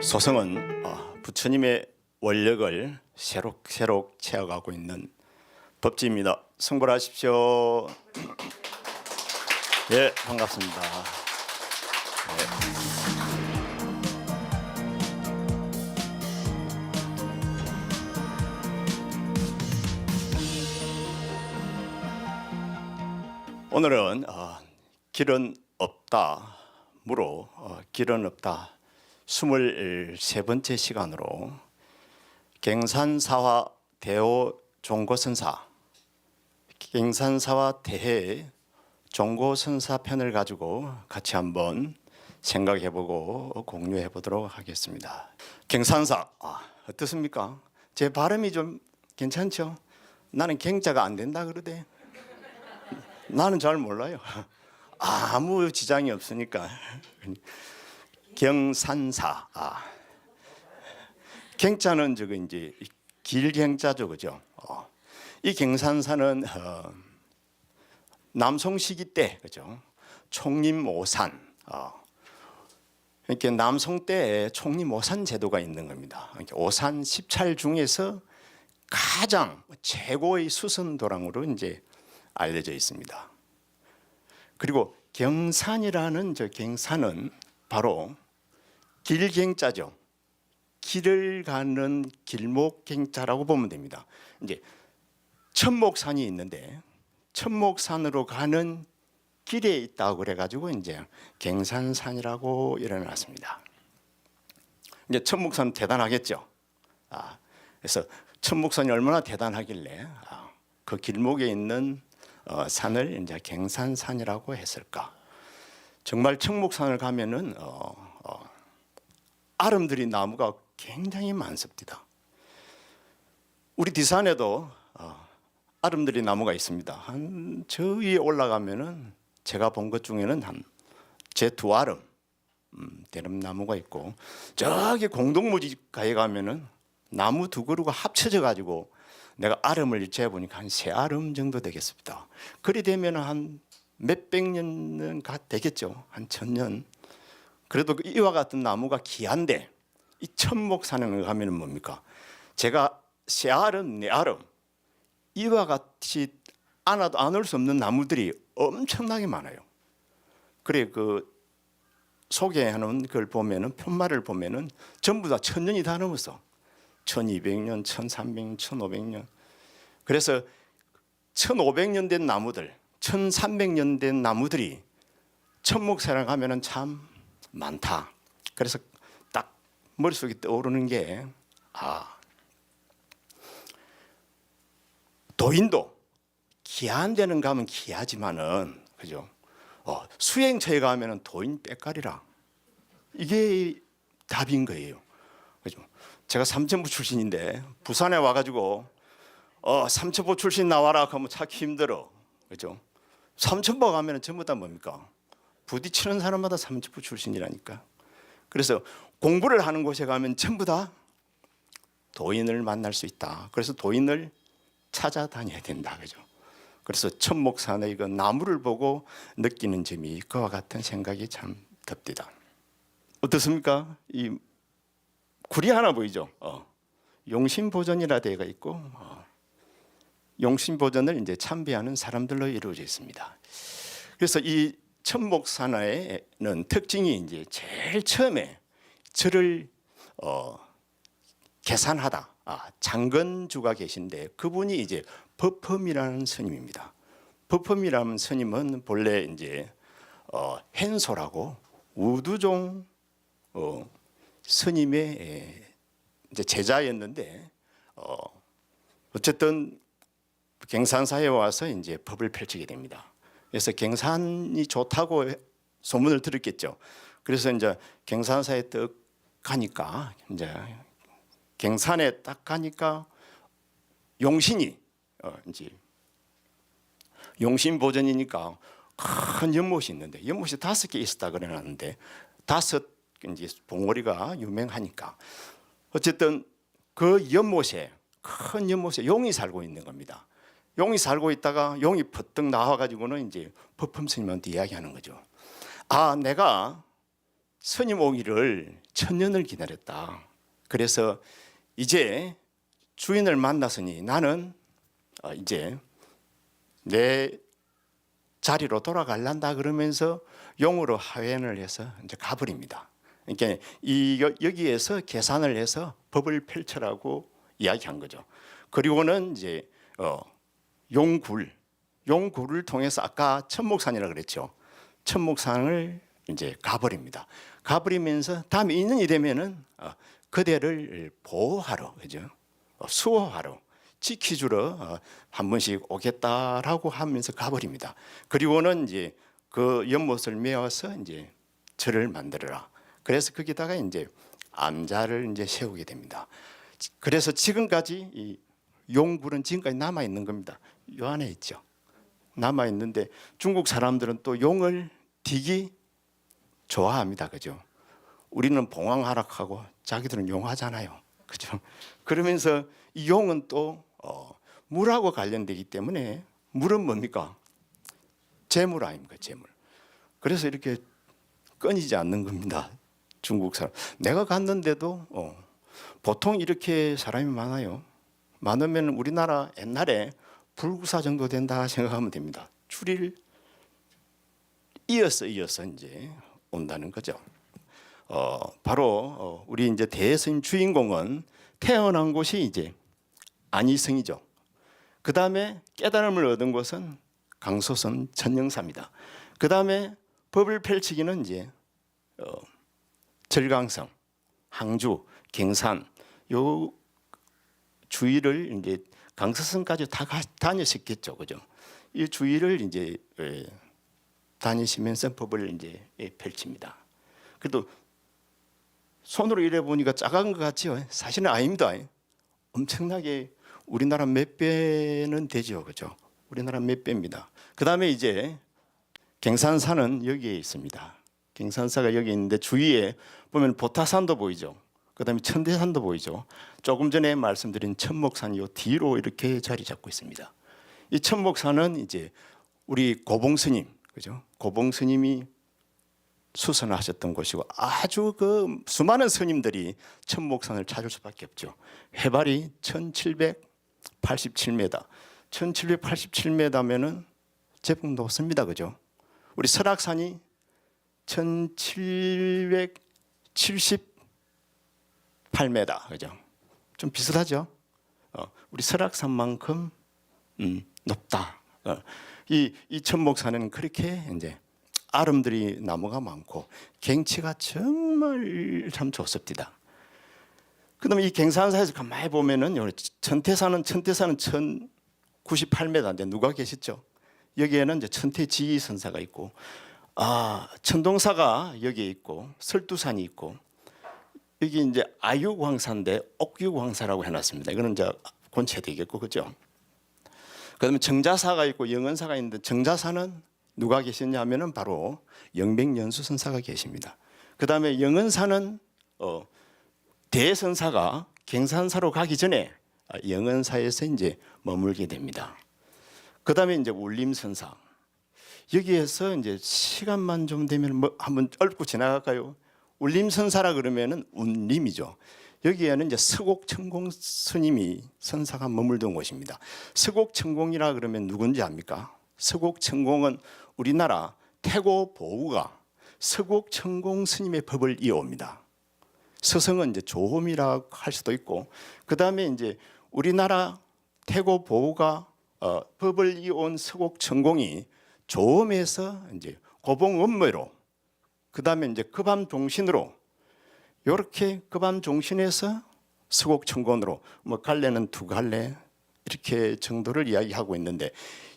소성은 부처님의 원력을 새록새록 채워가고 있는 법지입니다. 승불하십시오. 예, 반갑습니다. 오늘은 길은 없다무로 길은 없다 23번째 시간으로 갱산사화 대호 종고선사 갱산사화 대해 종고선사 편을 가지고 같이 한번 생각해보고 공유해보도록 하겠습니다. 갱산사 어떻습니까? 제 발음이 좀 괜찮죠? 나는 갱자가 안 된다 그러대. 나는 잘 몰라요. 아무 지장이 없으니까. 경산사. 갱자는 저거 이제 길갱자죠, 그죠? 이 경산사는 남송 시기 때, 그죠? 총림오산. 이렇게 남송 때 총림오산 제도가 있는 겁니다. 오산 10찰 중에서 가장 최고의 수선도랑으로 이제 알려져 있습니다. 그리고 경산이라는 저 경산은 바로 길갱자죠. 길을 가는 길목갱자라고 보면 됩니다. 이제 천목산이 있는데 천목산으로 가는 길에 있다고 그래가지고 이제 갱산산이라고 일어났습니다. 이제 천목산 대단하겠죠. 그래서 천목산이 얼마나 대단하길래 그 길목에 있는 산을 이제 갱산산이라고 했을까? 정말 청목산을 가면은 아름드린 나무가 굉장히 많습니다. 우리 뒷산에도 아름드린 나무가 있습니다. 저 위에 올라가면은 제가 본 것 중에는 제 두 아름 되는 나무가 있고, 저기 공동묘지가에 가면은 나무 두 그루가 합쳐져 가지고 내가 아름을 재보니까 한 3아름 정도 되겠습니다. 그리 되면 한 몇백 년은 되겠죠. 한 1000년. 그래도 이와 같은 나무가 귀한데 이 천목산에 가면 뭡니까? 제가 3아름, 4아름 이와 같이 안아도 안을 수 없는 나무들이 엄청나게 많아요. 그래 그 소개하는 걸 보면은 편말을 보면은 전부 다 1000년이 다 넘었어. 1200년, 1300년, 1500년. 그래서 1500년 된 나무들, 1300년 된 나무들이 천목산에 가면은 참 많다. 그래서 딱 머릿속에 떠오르는 게 도인도 귀한 데는 가면 귀하지만은 그죠? 수행처에 가면은 도인 빽가리라. 이게 답인 거예요. 그죠? 제가 삼천포 출신인데 부산에 와가지고 삼천포 출신 나와라 하면 찾기 힘들어, 그죠? 삼천포 가면은 전부 다 뭡니까? 부딪히는 사람마다 삼천포 출신이라니까. 그래서 공부를 하는 곳에 가면 전부 다 도인을 만날 수 있다. 그래서 도인을 찾아다녀야 된다, 그죠? 그래서 천목산의 그 나무를 보고 느끼는 점이 그와 같은 생각이 참 듭니다. 어떻습니까? 이 구리 하나 보이죠? 용신보전이라 되어 있고 용신보전을 이제 참배하는 사람들로 이루어져 있습니다. 그래서 이 천목산에는 특징이 이제 제일 처음에 절을 개산하다 장건주가 계신데 그분이 이제 법험이라는 스님입니다. 법험이라는 스님은 본래 이제 henso라고 우두종 스님의 이제 제자였는데 어쨌든 갱산사에 와서 이제 법을 펼치게 됩니다. 그래서 갱산이 좋다고 소문을 들었겠죠. 그래서 이제 갱산사에 딱 가니까 이제 갱산에 딱 가니까 용신이 이제 용신보전이니까 큰 연못이 있는데 연못이 5개 있었다 그래놨는데 5 이제 봉오리가 유명하니까 어쨌든 그 연못에 큰 연못에 용이 살고 있는 겁니다. 용이 살고 있다가 용이 퍼뜩 나와가지고는 이제 법험 스님한테 이야기하는 거죠. 내가 스님 오기를 천년을 기다렸다. 그래서 이제 주인을 만났으니 나는 이제 내 자리로 돌아갈란다 그러면서 용으로 하회를 해서 이제 가버립니다. 그러니까 여기에서 계산을 해서 법을 펼쳐라고 이야기한 거죠. 그리고는 이제 용굴을 통해서 아까 천목산이라 그랬죠. 천목산을 이제 가버립니다. 가버리면서 다음에 인연이 되면은 그대를 보호하러, 그죠? 수호하러, 지키주러 한 번씩 오겠다라고 하면서 가버립니다. 그리고는 이제 그 연못을 메어서 이제 절을 만들어라. 그래서 거기다가 이제 암자를 이제 세우게 됩니다. 그래서 지금까지 이 용굴은 지금까지 남아 있는 겁니다. 요 안에 있죠. 남아 있는데 중국 사람들은 또 용을 되게 좋아합니다. 그죠? 우리는 봉황하락하고 자기들은 용하잖아요. 그죠? 그러면서 이 용은 또 물하고 관련되기 때문에 물은 뭡니까? 재물 아닙니까? 재물. 그래서 이렇게 끊이지 않는 겁니다. 중국 사람. 내가 갔는데도 보통 이렇게 사람이 많아요. 많으면 우리나라 옛날에 불구사 정도 된다 생각하면 됩니다. 줄을 이어서 이제 온다는 거죠. 바로 우리 이제 대스님 주인공은 태어난 곳이 이제 안희성이죠. 그 다음에 깨달음을 얻은 곳은 강소선 전영사입니다. 그 다음에 법을 펼치기는 이제 절강성, 항주, 갱산 요 주위를 이제 강서성까지 다 다니셨겠죠, 그죠? 이 주위를 이제 다니시면서 법을 이제 펼칩니다. 그래도 손으로 이래 보니까 작은 것 같지요? 사실은 아닙니다. 엄청나게 우리나라 몇 배는 되죠, 그죠? 우리나라 몇 배입니다. 그 다음에 이제 갱산사는 여기에 있습니다. 갱산사가 여기 있는데 주위에 보면 보타산도 보이죠. 그 다음에 천대산도 보이죠. 조금 전에 말씀드린 천목산이 요 뒤로 이렇게 자리 잡고 있습니다. 이 천목산은 이제 우리 고봉스님, 그죠? 고봉스님이 수선하셨던 곳이고 아주 그 수많은 스님들이 천목산을 찾을 수밖에 없죠. 해발이 1787m, 1787m면은 제법 높습니다, 그죠? 우리 설악산이 1778m, 그죠? 좀 비슷하죠? 우리 설악산만큼 높다. 이 천목산은 그렇게 이제 아름드리 나무가 많고 경치가 정말 참 좋습니다. 그다음에 이 갱산사에서 가만히 보면은 천태산은 1098m인데 누가 계시죠? 여기에는 이제 천태지기 선사가 있고, 천동사가 여기에 있고, 설두산이 있고, 여기 이제 아유광사인데 옥유광사라고 해놨습니다. 이거는 이제 곤체되겠고, 그죠? 그다음에 정자사가 있고 영은사가 있는데 정자사는 누가 계셨냐면은 바로 영백연수선사가 계십니다. 그다음에 영은사는 대선사가 갱산사로 가기 전에 영은사에서 이제 머물게 됩니다. 그다음에 이제 울림선사. 여기에서 이제 시간만 좀 되면 한번 읊고 지나갈까요? 울림선사라 그러면은 운림이죠. 여기에는 이제 서곡천공 스님이 선사가 머물던 곳입니다. 서곡천공이라 그러면 누군지 압니까? 서곡천공은 우리나라 태고 보우가 서곡천공 스님의 법을 이어옵니다. 서성은 이제 조음이라 할 수도 있고, 그 다음에 이제 우리나라 태고 보우가 법을 이어온 서곡천공이 조음에서 이제 고봉엄매로, 그 다음에 이제 급암종신으로 이렇게 급암종신에서 서곡천공으로 뭐 갈래는 두 갈래 이렇게 정도를 이야기하고 있는데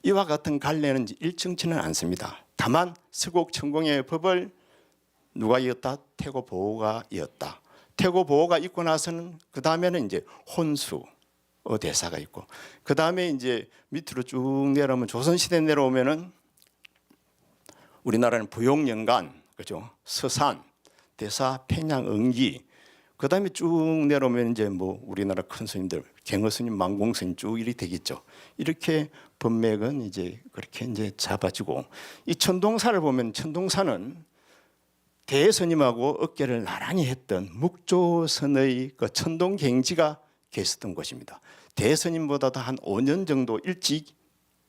이와 같은 갈래는 일정치는 않습니다. 다만 서곡천공의 법을 누가 이었다? 태고보호가 이었다. 태고보호가 있고 나서는 그 다음에는 이제 혼수 대사가 있고, 그 다음에 이제 밑으로 쭉 내려오면 조선시대 내려오면은 우리나라는 부용연간, 그죠? 서산, 대사, 평양, 응기, 그 다음에 쭉 내려오면 이제 뭐 우리나라 큰 스님들, 갱어스님, 만공스님 쭉 이렇게 되겠죠. 이렇게 법맥은 이제 그렇게 이제 잡아지고, 이 천동사를 보면 천동사는 대스님하고 어깨를 나란히 했던 묵조선의 그 천동갱지가 계셨던 곳입니다. 대스님보다도 한 5년 정도 일찍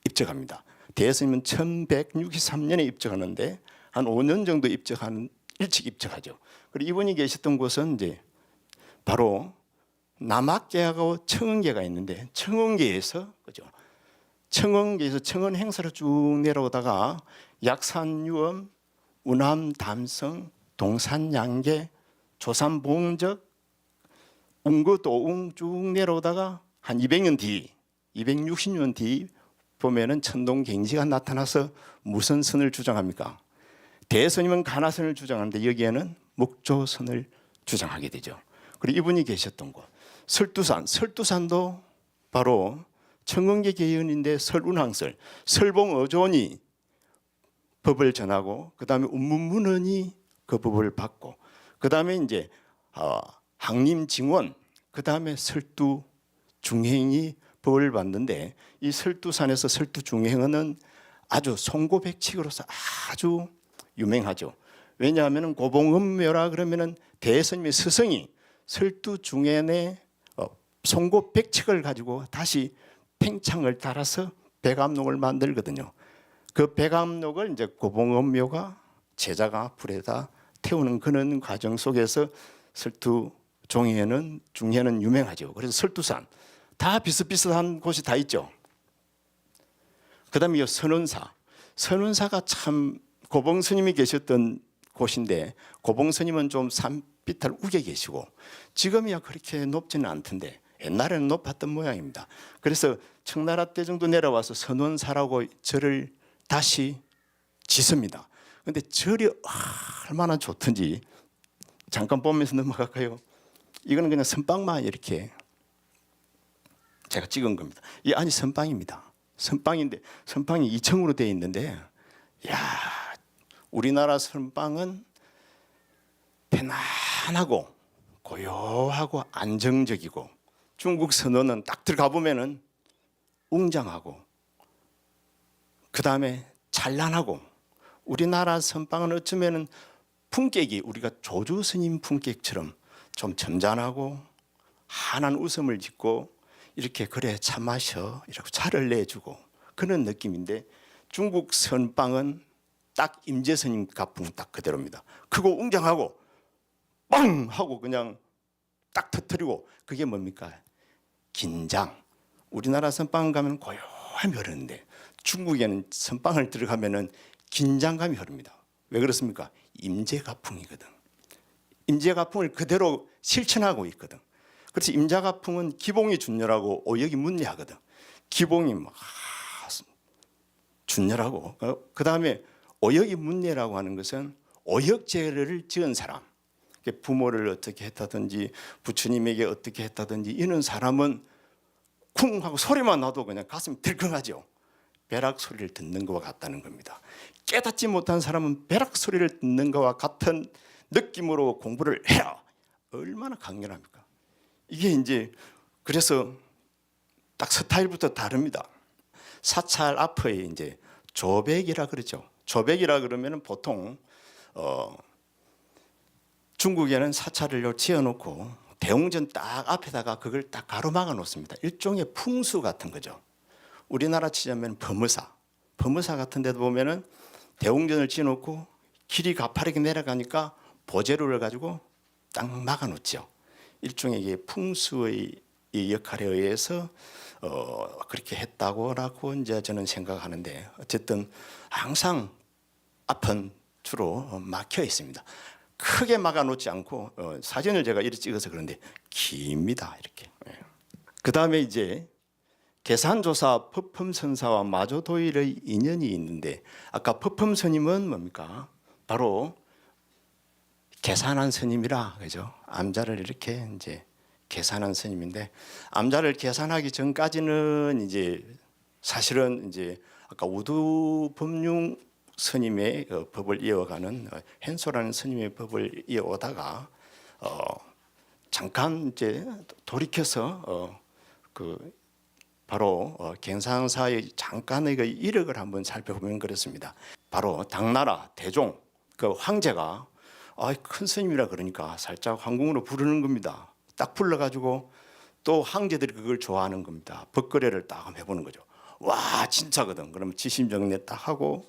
입적합니다. 대스님은 1163년에 입적하는데 한 5년 정도 일찍 입적하죠. 그리고 이분이 계셨던 곳은 이제 바로 남학계하고 청원계가 있는데 청원계에서 그죠? 청원계에서 청원 행사를 쭉 내려오다가 약산유엄, 우남 담성, 동산 양계, 조산 봉적, 웅거 도웅 쭉 내려오다가 한 200년 뒤, 260년 뒤 보면은 천동갱지가 나타나서 무슨 선을 주장합니까? 대스님은 가나선을 주장하는데 여기에는 묵조선을 주장하게 되죠. 그리고 이분이 계셨던 곳 설두산, 설두산도 바로 청원계 계연인데 설운항설, 설봉어존이 법을 전하고 그 다음에 운문문헌이 그 법을 받고 그 다음에 이제 항림징원 그 다음에 설두중행이 법을 받는데 이 설두산에서 설두중행은 아주 송고백칙으로서 아주 유명하죠. 왜냐하면 고봉음묘라 그러면은 대스님의 스승이 설두중행의 송고백칙을 가지고 다시 팽창을 따라서 백암록을 만들거든요. 그 백암록을 이제 고봉음묘가 제자가 불에다 태우는 그런 과정 속에서 설두종회는 중회는 유명하죠. 그래서 설두산 다 비슷비슷한 곳이 다 있죠. 그다음에 선원사, 선원사가 참 고봉 스님이 계셨던 곳인데 고봉 스님은 좀 산비탈 우게 계시고 지금이야 그렇게 높지는 않던데 옛날에는 높았던 모양입니다. 그래서 청나라 때 정도 내려와서 선원사라고 절을 다시 짓습니다. 그런데 절이 얼마나 좋던지 잠깐 보면서 넘어갈까요? 이거는 그냥 선빵만 이렇게 제가 찍은 겁니다. 이 안이 선빵입니다. 선빵인데 선빵이 2층으로 되어 있는데 야, 우리나라 선빵은 편안하고 고요하고 안정적이고 중국 선원은 딱 들어가 보면은 웅장하고 그 다음에 찬란하고 우리나라 선빵은 어쩌면은 품격이 우리가 조주 스님 품격처럼 좀 점잖하고 환한 웃음을 짓고 이렇게 그래 차 마셔 이렇게 차를 내주고 그런 느낌인데 중국 선빵은 딱 임재 스님 가풍 딱 그대로입니다. 크고 웅장하고 빵 하고 그냥 딱 터뜨리고 그게 뭡니까? 긴장. 우리나라 선빵 가면 고요함이 흐르는데 중국에는 선빵을 들어가면은 긴장감이 흐릅니다. 왜 그렇습니까? 임재가풍이거든. 임재가풍을 그대로 실천하고 있거든. 그래서 임재가풍은 기봉이 준열하고 오역이 문례하거든. 기봉이 막 준열하고 그 다음에 오역이 문례라고 하는 것은 오역죄를 지은 사람, 부모를 어떻게 했다든지 부처님에게 어떻게 했다든지 이런 사람은 쿵 하고 소리만 나도 그냥 가슴이 들컹하죠. 벼락 소리를 듣는 것과 같다는 겁니다. 깨닫지 못한 사람은 벼락 소리를 듣는 것과 같은 느낌으로 공부를 해야 얼마나 강렬합니까? 이게 이제 그래서 딱 스타일부터 다릅니다. 사찰 앞에 이제 조백이라 그러죠. 조백이라 그러면은 보통 중국에는 사찰을 지어놓고 대웅전 딱 앞에다가 그걸 딱 가로막아 놓습니다. 일종의 풍수 같은 거죠. 우리나라 치자면 범어사 같은 데도 보면은 대웅전을 지어놓고 길이 가파르게 내려가니까 보재로를 가지고 딱 막아 놓죠. 일종의 풍수의 역할에 의해서 그렇게 했다고라고 이제 저는 생각하는데 어쨌든 항상 앞은 주로 막혀 있습니다. 크게 막아 놓지 않고 사진을 제가 이렇게 찍어서 그런데 깁니다. 이렇게. 그 다음에 이제 계산조사 법품선사와 마조도일의 인연이 있는데 아까 법품스님은 뭡니까? 바로 계산한 스님이라 그죠? 암자를 이렇게 이제 계산한 스님인데 암자를 계산하기 전까지는 이제 사실은 이제 아까 우두법륜 스님의 법을 이어가는 현소라는 스님의 법을 이어오다가 잠깐 이제 돌이켜서 그 바로 갱상사의 잠깐의 그 이력을 한번 살펴보면 그렇습니다. 바로 당나라 대종 그 황제가 큰 스님이라 그러니까 살짝 황궁으로 부르는 겁니다. 딱 불러가지고 또 황제들이 그걸 좋아하는 겁니다. 법거래를 딱 한번 해보는 거죠. 와 진짜거든. 그러면 지심정례 딱 하고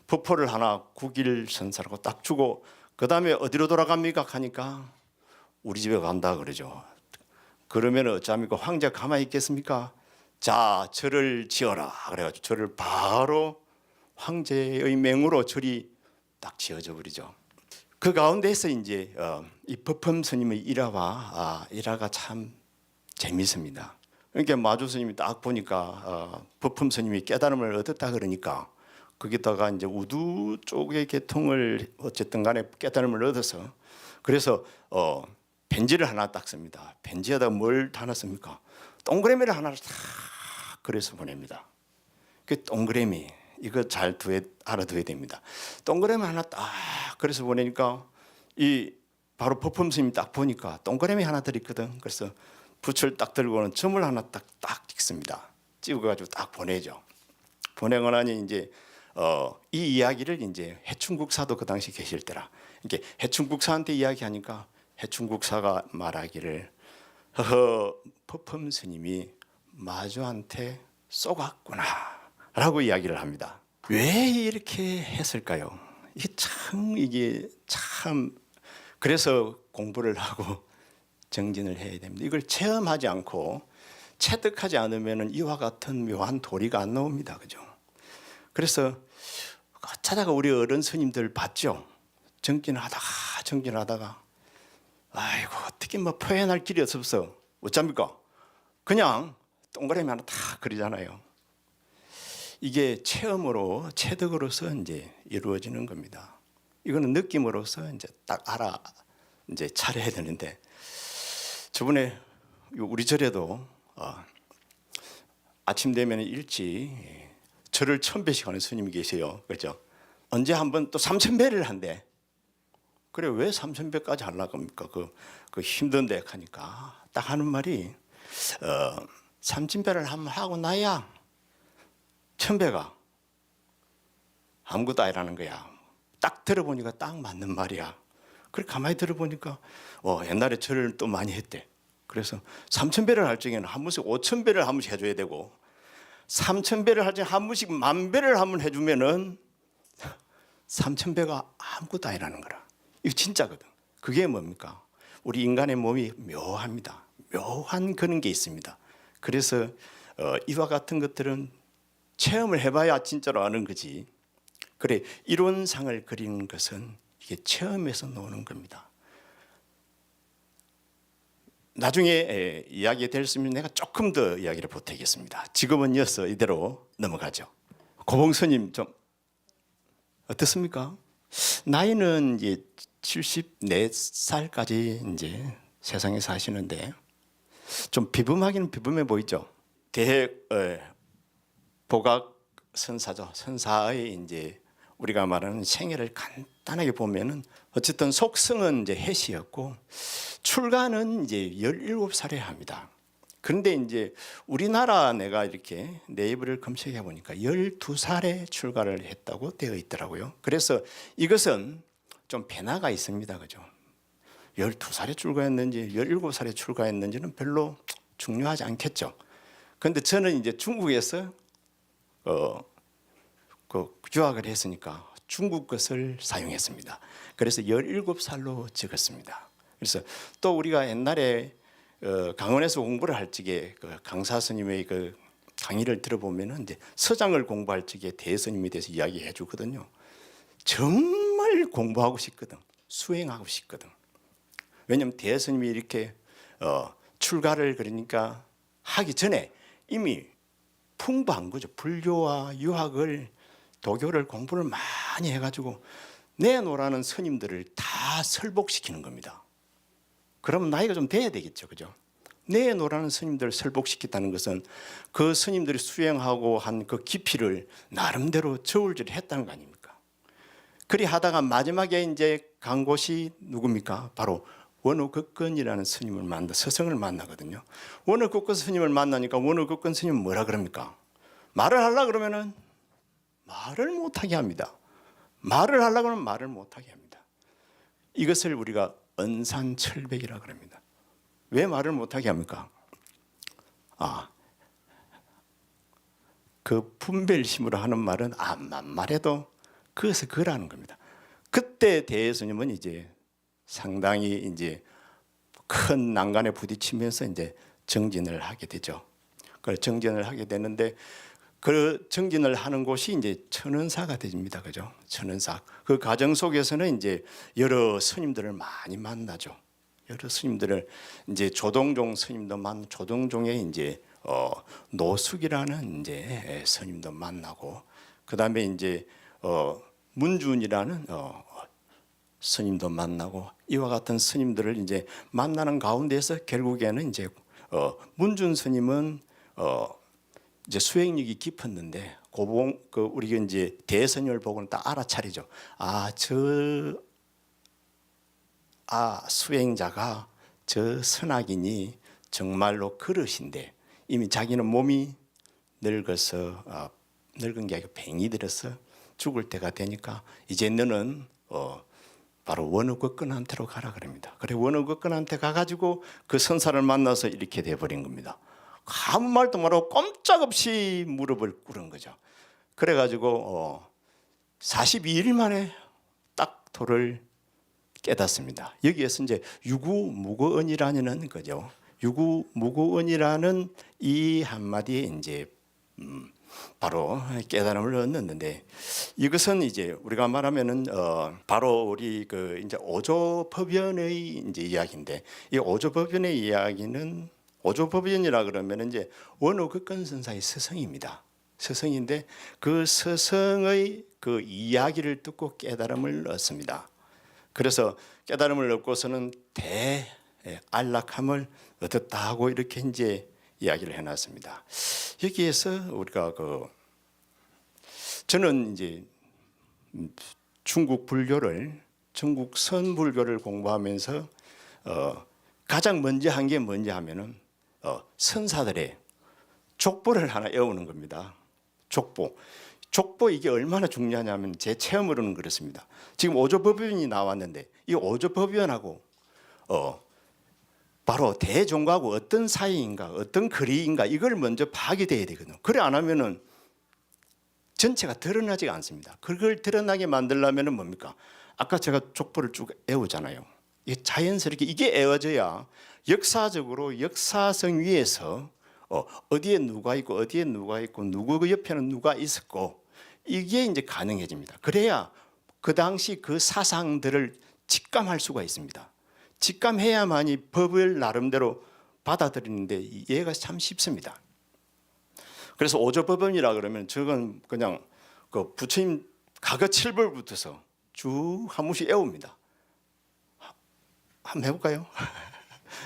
법포를 하나 국일선사라고 딱 주고 그 다음에 어디로 돌아갑니까 하니까 우리 집에 간다 그러죠. 그러면 어쩌합니까? 황제 가만히 있겠습니까? 자 절을 지어라 그래가지고 절을 바로 황제의 맹으로 절이 딱 지어져 버리죠. 그 가운데서 이제 이 법험 스님의 일화가 참 재미있습니다. 그러니까 마주 스님이 딱 보니까 법험 스님이 깨달음을 얻었다 그러니까 거기다가 이제 우두 쪽의 계통을 어쨌든 간에 깨달음을 얻어서 그래서 편지를 하나 딱 씁니다. 편지에다 뭘 달았습니까? 동그라미를 하나를 딱 그래서 보냅니다. 그 동그라미 이거 잘 알아둬야 됩니다. 동그라미 하나 딱 그래서 보내니까 이 바로 법험 스님이 딱 보니까 동그라미 하나 들있거든. 그래서 붓을 딱 들고는 점을 하나 딱 찍습니다. 찍어가지고 딱 보내죠. 보내고 나니 이제 이 이야기를 이제 해충국사도 그 당시 계실 때라 이렇게 해충국사한테 이야기하니까 해충국사가 말하기를 법험 스님이 마주한테 쏘갔구나라고 이야기를 합니다. 왜 이렇게 했을까요? 이게 참 그래서 공부를 하고 정진을 해야 됩니다. 이걸 체험하지 않고 체득하지 않으면 이와 같은 묘한 도리가 안 나옵니다. 그죠? 그래서 찾아가 우리 어른 스님들 봤죠. 정진하다가 아이고 어떻게 뭐 표현할 길이 없어. 어쩝니까? 그냥 동그라미 하나 다 그리잖아요. 이게 체험으로 체득으로서 이제 이루어지는 겁니다. 이거는 느낌으로서 이제 딱 이제 차려야 되는데 저번에 우리 절에도 아침 되면 일찍 절을 1000배씩 하는 스님이 계세요. 그렇죠? 언제 한번 또 3000배를 한대. 그래 왜 3000배까지 하려고 합니까? 그 힘든데 하니까 딱 하는 말이 3000배를 한번 하고 나야 1000배가 아무것도 아니라는 거야. 딱 들어보니까 딱 맞는 말이야. 그래 가만히 들어보니까 옛날에 절을 또 많이 했대. 그래서 3000배를 할 적에는 한 번씩 5000배를 한 번씩 해줘야 되고 3000배를 할 적에 한 번씩 10,000배를 한 번 해주면은 3000배가 아무것도 아니라는 거라. 이거 진짜거든. 그게 뭡니까? 우리 인간의 몸이 묘합니다. 묘한 그런 게 있습니다. 그래서 이와 같은 것들은 체험을 해봐야 진짜로 아는 거지. 그래 이론상을 그리는 것은 이게 체험에서 나오는 겁니다. 나중에 이야기 될 수 있으면 내가 조금 더 이야기를 보태겠습니다. 지금은 이어서 이대로 넘어가죠. 고봉스님 좀 어떻습니까? 나이는 이제 74살까지 이제 세상에 사시는데 좀 비범하기는 비범해 보이죠. 대해 보각 선사죠. 선사의 이제 우리가 말하는 생애를 간단하게 보면은 어쨌든 속성은 이제 해시였고 출가는 이제 17살에 합니다. 그런데 이제 우리나라 내가 이렇게 네이버를 검색해 보니까 12살에 출가를 했다고 되어 있더라고요. 그래서 이것은 좀 변화가 있습니다. 그죠? 12살에 출가했는지 17살에 출가했는지는 별로 중요하지 않겠죠. 그런데 저는 이제 중국에서 유학을 했으니까 중국 것을 사용했습니다. 그래서 17살로 적었습니다. 그래서 또 우리가 옛날에 강원에서 공부를 할 적에 강사 스님의 그 강의를 들어보면은 이제 서장을 공부할 적에 대스님에 대해서 이야기해 주거든요. 정말 공부하고 싶거든. 수행하고 싶거든. 왜냐하면 대스님이 이렇게 출가를 그러니까 하기 전에 이미 풍부한 거죠. 불교와 유학을 도교를 공부를 많이 해가지고 내놓으라는 스님들을 다 설복시키는 겁니다. 그러면 나이가 좀 돼야 되겠죠, 그죠? 내놓으라는 스님들을 설복시켰다는 것은 그 스님들이 수행하고 한 그 깊이를 나름대로 저울질을 했다는 거 아닙니까? 그리 하다가 마지막에 이제 간 곳이 누굽니까? 바로 원어극건이라는 스님을 서성을 만나거든요. 원어극건 스님을 만나니까 원어극건 스님은 뭐라 그럽니까? 말을 하려고 그러면은 말을 못하게 합니다. 말을 하려고 하면 말을 못하게 합니다. 이것을 우리가 언산철백이라 그럽니다. 왜 말을 못하게 합니까? 그 분별심으로 하는 말은 암만 말해도 그것을 그라는 겁니다. 그때 대예수님은 이제 상당히 이제 큰 난간에 부딪히면서 이제 정진을 하게 되죠. 그 정진을 하게 되는데 그 정진을 하는 곳이 이제 천은사가 됩니다. 그죠? 천은사. 그 과정 속에서는 이제 여러 스님들을 많이 만나죠. 여러 스님들을 이제 조동종 스님도 조동종의 이제 노숙이라는 이제 스님도 만나고, 그다음에 이제 문준이라는 스님도 만나고, 이와 같은 스님들을 이제 만나는 가운데서 결국에는 이제 문준 스님은 이제 수행력이 깊었는데 우리가 이제 대선율 보고는 딱 알아차리죠. 수행자가 저 선악인이 정말로 그릇인데 이미 자기는 몸이 늙어서 늙은 게 아니고 병이 들어서 죽을 때가 되니까 이제 너는 바로 원후극근한테로 가라 그럽니다. 그래 원후극근한테 가가지고 그 선사를 만나서 이렇게 돼버린 겁니다. 아무 말도 말하고 꼼짝없이 무릎을 꿇은 거죠. 그래가지고 42일 만에 딱 도를 깨닫습니다. 여기에서 이제 유구무거언이라는 거죠. 유구무거언이라는 이 한마디에 이제 바로 깨달음을 얻는데, 이것은 이제 우리가 말하면은 바로 우리 그 이제 오조법연의 이제 이야기인데, 이 오조법연의 이야기는 오조법연이라 그러면 이제 원후극근선사의 서성입니다. 서성인데 그 서성의 그 이야기를 듣고 깨달음을 얻습니다. 그래서 깨달음을 얻고서는 대안락함을 얻었다고 이렇게 이제 이야기를 해놨습니다. 여기에서 우리가 저는 이제 중국 불교를, 중국 선불교를 공부하면서 가장 먼저 한 게 뭔지 하면은 선사들의 족보를 하나 외우는 겁니다. 족보 이게 얼마나 중요하냐면 제 체험으로는 그렇습니다. 지금 오조법연이 나왔는데 이 오조법연하고 바로 대종과하고 어떤 사이인가, 어떤 거리인가, 이걸 먼저 파악이 돼야 되거든요. 그래 안 하면은 전체가 드러나지가 않습니다. 그걸 드러나게 만들려면은 뭡니까? 아까 제가 족보를 쭉 외우잖아요. 이게 자연스럽게 이게 외워져야 역사적으로 역사성 위에서 어디에 누가 있고 어디에 누가 있고 누구 그 옆에는 누가 있었고 이게 이제 가능해집니다. 그래야 그 당시 그 사상들을 직감할 수가 있습니다. 직감해야만이 법을 나름대로 받아들이는데 이해가 참 쉽습니다. 그래서 오조법연이라 그러면 저건 그냥 그 부처님 가거 7벌부터서 쭉 한 번씩 외웁니다. 한번 해볼까요?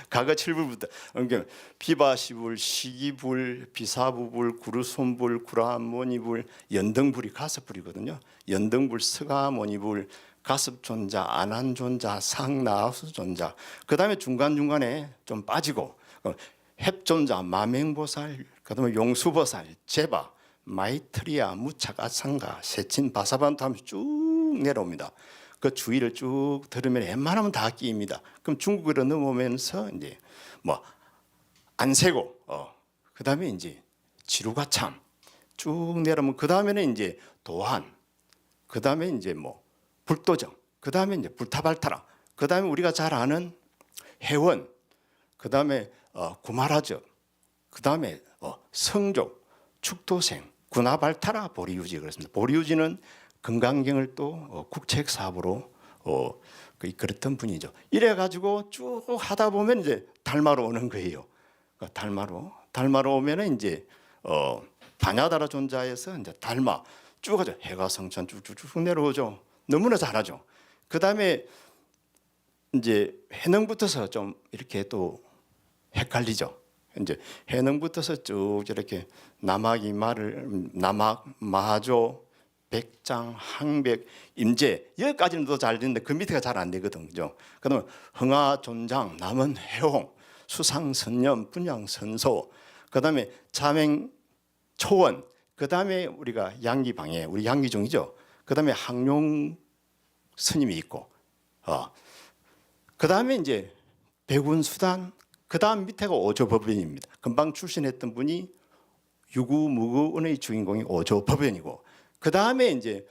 가거 7불부터 그러니까 비바시불, 시기불, 비사부불, 구루손불, 구라모니불, 연등불이 가섭불이거든요. 연등불, 스가모니불, 가섭존자, 안한존자, 상나수존자. 그 다음에 중간중간에 좀 빠지고 햅존자, 마맹보살, 그 다음에 용수보살, 제바, 마이트리아, 무착, 아상가, 세친, 바사반토 하면서 쭉 내려옵니다. 그 주의를 쭉 들으면 웬만하면 다 끼입니다. 그럼 중국으로 넘어오면서 이제 뭐 안세고, 그 다음에 이제 지루가참 쭉 내려오면 그 다음에는 이제 도한, 그 다음에 이제 뭐 불도정, 그 다음에 이제 불타발타라, 그 다음에 우리가 잘 아는 해원, 그 다음에 구마라저, 그 다음에 성족, 축도생, 구나발타라, 보리유지 그렇습니다. 보리유지는 금강경을 또 국책 사업으로 이끌었던 분이죠. 이래 가지고 쭉 하다 보면 이제 달마로 오는 거예요. 달마로 오면은 이제 반야다라 존자에서 이제 달마 쭉 가죠. 해가성천 쭉쭉쭉 내려오죠. 너무나 잘하죠. 그 다음에 이제 해능부터서 좀 이렇게 또 헷갈리죠. 이제 해능부터서 쭉 이렇게 남학 이마를 남학 마조 백장, 항백, 임제 여기까지는 더 잘 되는데 그 밑에가 잘 안 되거든, 그죠? 그다음에 흥하, 존장, 남은, 해홍, 수상, 선념, 분양, 선소, 그다음에 자맹, 초원, 그다음에 우리가 양기방해, 우리 양기종이죠. 그다음에 항룡 스님이 있고, 그 다음에 이제 백운수단, 그 다음 밑에가 오조법연입니다. 금방 출신했던 분이 유구무구은의 주인공이 오조법연이고, 그 다음에 이제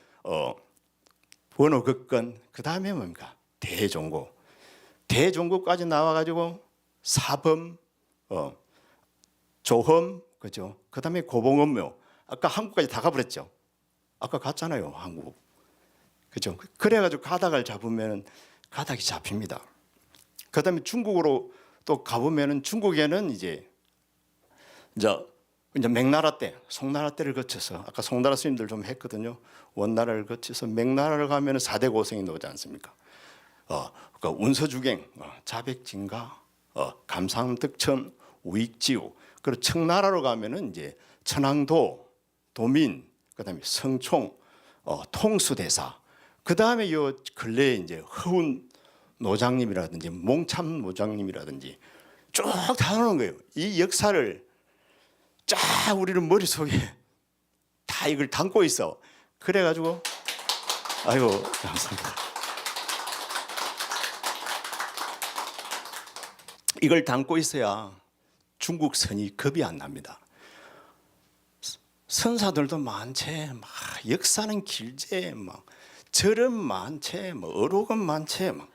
원호극건, 그 다음에 뭡니까? 대종고. 대종고까지 나와가지고 사범, 조험, 그죠? 그 다음에 고봉업묘. 아까 한국까지 다 가버렸죠. 아까 갔잖아요, 한국. 그죠? 그래가지고 가닥을 잡으면 가닥이 잡힙니다. 그 다음에 중국으로 또 가보면은 중국에는 이제 맥나라 때, 송나라 때를 거쳐서 아까 송나라 스님들 좀 했거든요. 원나라를 거쳐서 맥나라를 가면은 4대 고성이 나오지 않습니까? 그러니까 운서주경, 자백진가, 감상득천, 우익지우. 그리고 청나라로 가면은 이제 천왕도, 도민, 그다음에 성총, 통수대사. 그다음에 요 근래에 이제 허운 노장님이라든지 몽참 노장님이라든지 쭉 다 나오는 거예요. 이 역사를 쫙 우리는 머릿속에 다 이걸 담고 있어. 그래가지고 아이고 감사합니다. 이걸 담고 있어야 중국 선이 겁이 안 납니다. 선사들도 많지, 막 역사는 길지, 막 절은 많지, 뭐 어록은 많지, 막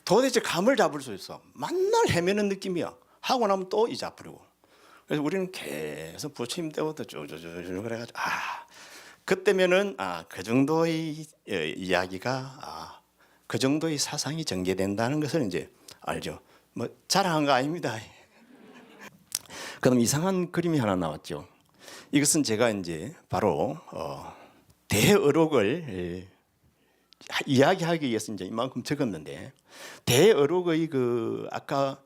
도대체 감을 잡을 수 있어. 만날 헤매는 느낌이야. 하고 나면 또 잊어버리고. 그래서 우리는 계속 부처님 때부터 쭈쭈쭈쭈 그래가지고 그때면은 그 정도의 이야기가 그 정도의 사상이 전개된다는 것을 이제 알죠. 뭐 자랑한 거 아닙니다. 그다음 이상한 그림이 하나 나왔죠. 이것은 제가 이제 바로 대어록을 이야기하기 위해서 이제 이만큼 적었는데, 대어록의 그 아까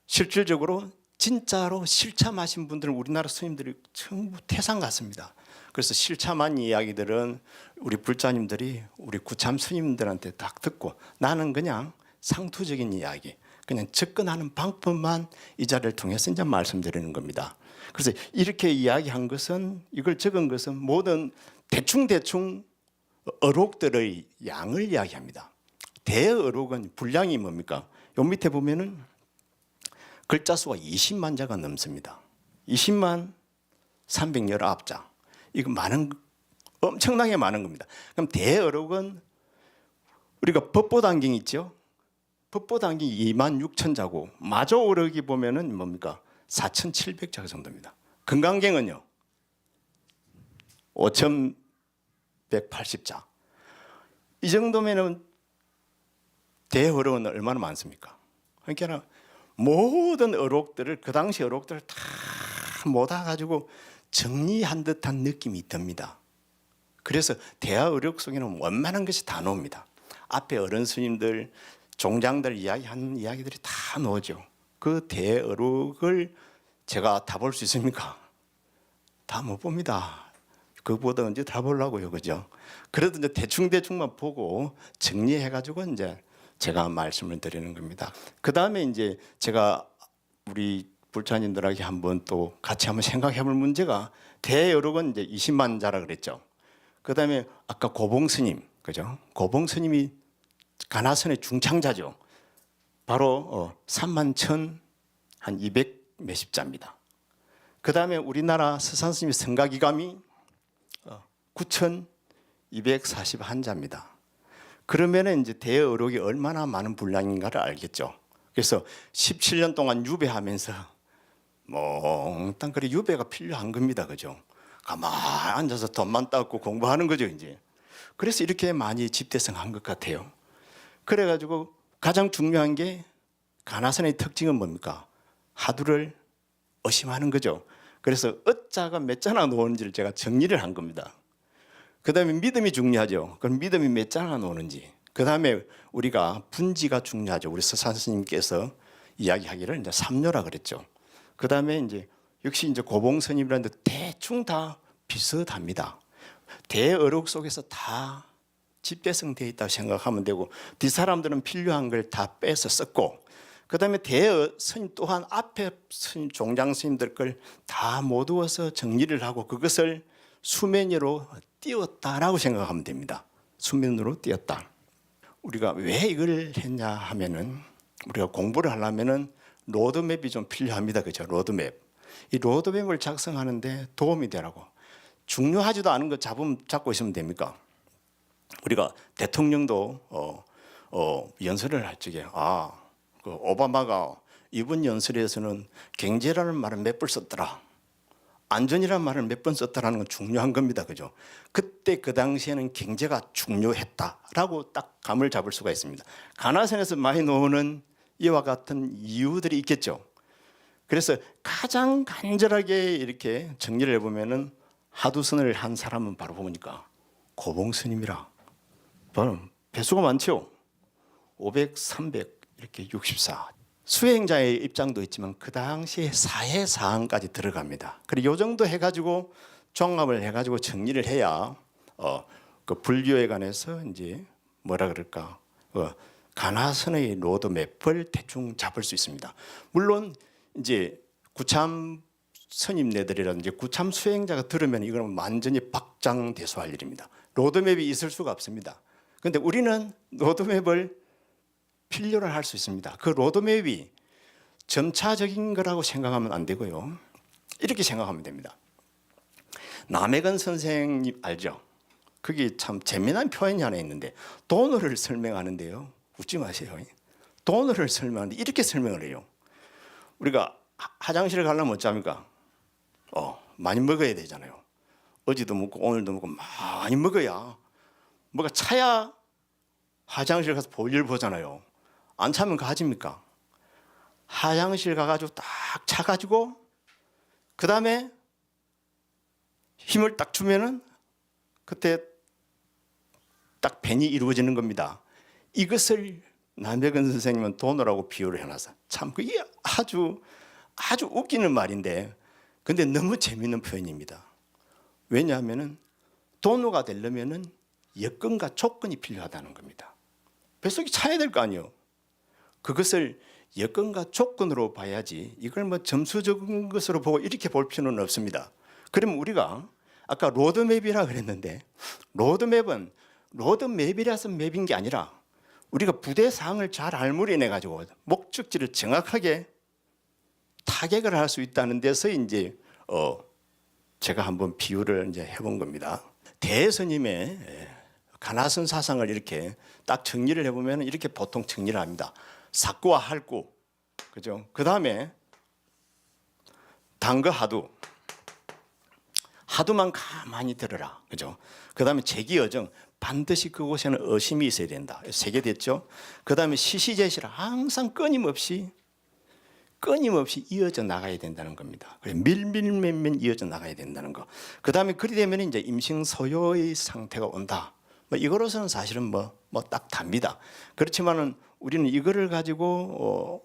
실질적으로 진짜로 실참하신 분들은 우리나라 스님들이 전부 태산 같습니다. 그래서 실참한 이야기들은 우리 불자님들이 우리 구참 스님들한테 딱 듣고, 나는 그냥 상투적인 이야기, 그냥 접근하는 방법만 이 자리를 통해서 이제 말씀드리는 겁니다. 그래서 이렇게 이야기한 것은, 이걸 적은 것은 모든 대충 어록들의 양을 이야기합니다. 대어록은 분량이 뭡니까? 요 밑에 보면은 글자 수가 20만 자가 넘습니다. 20만 319자. 이거 엄청나게 많은 겁니다. 그럼 대어록은 우리가 법보단경 있죠? 법보단경이 2만 6천 자고 마조어록이 보면은 뭡니까? 4,700자 정도입니다. 금강경은요 5,180자. 이 정도면은 대어록은 얼마나 많습니까? 그러니까 모든 어록들을, 그 당시 어록들을 다 모아가지고 정리한 듯한 느낌이 듭니다. 그래서 대화 어록 속에는 원만한 것이 다 나옵니다. 앞에 어른 스님들, 종장들 이야기하는 이야기들이 다 나오죠. 그 대어록을 제가 다 볼 수 있습니까? 다 못 봅니다. 그보다 언제 다 보려고요, 그죠? 그래도 이제 대충만 보고 정리해가지고 이제 제가 말씀을 드리는 겁니다. 그 다음에 이제 제가 우리 불자님들에게 한번 또 같이 한번 생각해볼 문제가, 대어록은 이제 20만 자라 그랬죠. 그 다음에 아까 고봉스님, 그죠? 고봉스님이 가나선의 중창자죠. 바로 3만 1,200 몇십 자입니다. 그 다음에 우리나라 서산스님의 성가기감이 9,241자입니다. 그러면은 이제 대어록이 얼마나 많은 분량인가를 알겠죠. 그래서 17년 동안 유배하면서 몽땅 그래 유배가 필요한 겁니다, 그죠? 가만 앉아서 돈만 닦고 공부하는 거죠, 이제. 그래서 이렇게 많이 집대성한 것 같아요. 그래가지고 가장 중요한 게 가나선의 특징은 뭡니까? 하두를 의심하는 거죠. 그래서 어자가 몇 자나 나오는지를 제가 정리를 한 겁니다. 그 다음에 믿음이 중요하죠. 그럼 믿음이 몇 자나 나오는지. 그 다음에 우리가 분지가 중요하죠. 우리 서산 스님께서 이야기하기를 이제 삼요라 그랬죠. 그 다음에 이제 역시 이제 고봉스님이라는데 대충 다 비슷합니다. 대어록 속에서 다 집대성되어 있다고 생각하면 되고, 뒷사람들은 필요한 걸 다 빼서 썼고, 그 다음에 대스님 또한 앞에 스님, 종장 스님들 걸 다 모두어서 정리를 하고 그것을 수면 위로 띄웠다라고 생각하면 됩니다. 수면으로 띄웠다. 우리가 왜 이걸 했냐 하면은 우리가 공부를 하려면은 로드맵이 좀 필요합니다. 그죠? 로드맵. 이 로드맵을 작성하는데 도움이 되라고. 중요하지도 않은 거 잡고 있으면 됩니까? 우리가 대통령도 연설을 할 적에 그 오바마가 이번 연설에서는 경제라는 말을 몇 번 썼더라. 안전이라는 말을 몇 번 썼다라는 건 중요한 겁니다. 그죠? 그때 그 당시에는 경제가 중요했다라고 딱 감을 잡을 수가 있습니다. 가나선에서 많이 나오는 이와 같은 이유들이 있겠죠. 그래서 가장 간절하게 이렇게 정리를 해보면은 하두선을 한 사람은 바로 보니까 고봉 스님이라. 바로 배수가 많죠. 500, 300 이렇게 64. 수행자의 입장도 있지만 그 당시에 사회 사항까지 들어갑니다. 그리고 이 정도 해가지고 종합을 해가지고 정리를 해야 그 불교에 관해서 이제 뭐라 그럴까 가나선의 로드맵을 대충 잡을 수 있습니다. 물론 이제 구참 스님네들이라든지 구참 수행자가 들으면 이거는 완전히 박장대소할 일입니다. 로드맵이 있을 수가 없습니다. 그런데 우리는 로드맵을 필요로 할 수 있습니다. 그 로드맵이 점차적인 거라고 생각하면 안 되고요. 이렇게 생각하면 됩니다. 남해근 선생님 알죠? 그게 참 재미난 표현이 하나 있는데 도너를 설명하는데요. 웃지 마세요. 도너를 설명하는데 이렇게 설명을 해요. 우리가 화장실에 가려면 어쩌합니까? 많이 먹어야 되잖아요. 어제도 먹고 오늘도 먹고 많이 먹어야 뭐가 차야 화장실 가서 볼일 보잖아요. 안 차면 가집니까? 화장실 가가지고 딱 차가지고 그 다음에 힘을 딱 주면은 그때 딱 벤이 이루어지는 겁니다. 이것을 남백은 선생님은 도너라고 비유를 해놔서 참 그게 아주 웃기는 말인데 근데 너무 재미있는 표현입니다. 왜냐하면은 도너가 되려면은 여건과 조건이 필요하다는 겁니다. 뱃속이 차야 될 거 아니에요. 그것을 여건과 조건으로 봐야지 이걸 뭐 점수적인 것으로 보고 이렇게 볼 필요는 없습니다. 그러면 우리가 아까 로드맵이라 그랬는데 로드맵이라서 맵인 게 아니라 우리가 부대 사항을 잘 알무리내 가지고 목적지를 정확하게 타격을 할 수 있다는 데서 이제 제가 한번 비유를 이제 해본 겁니다. 대스님의 가나선 사상을 이렇게 딱 정리를 해보면 이렇게 보통 정리를 합니다. 사구와 할구, 그죠? 그 다음에 단거 하두만 가만히 들어라, 그죠? 그 다음에 제기어정, 반드시 그곳에는 어심이 있어야 된다. 3개 됐죠? 그 다음에 시시제시라 항상 끊임없이 이어져 나가야 된다는 겁니다. 밀밀면면 이어져 나가야 된다는 거. 그 다음에 그리 되면 이제 임신소요의 상태가 온다. 이거로서는 사실은 뭐 딱 답니다. 그렇지만은 우리는 이거를 가지고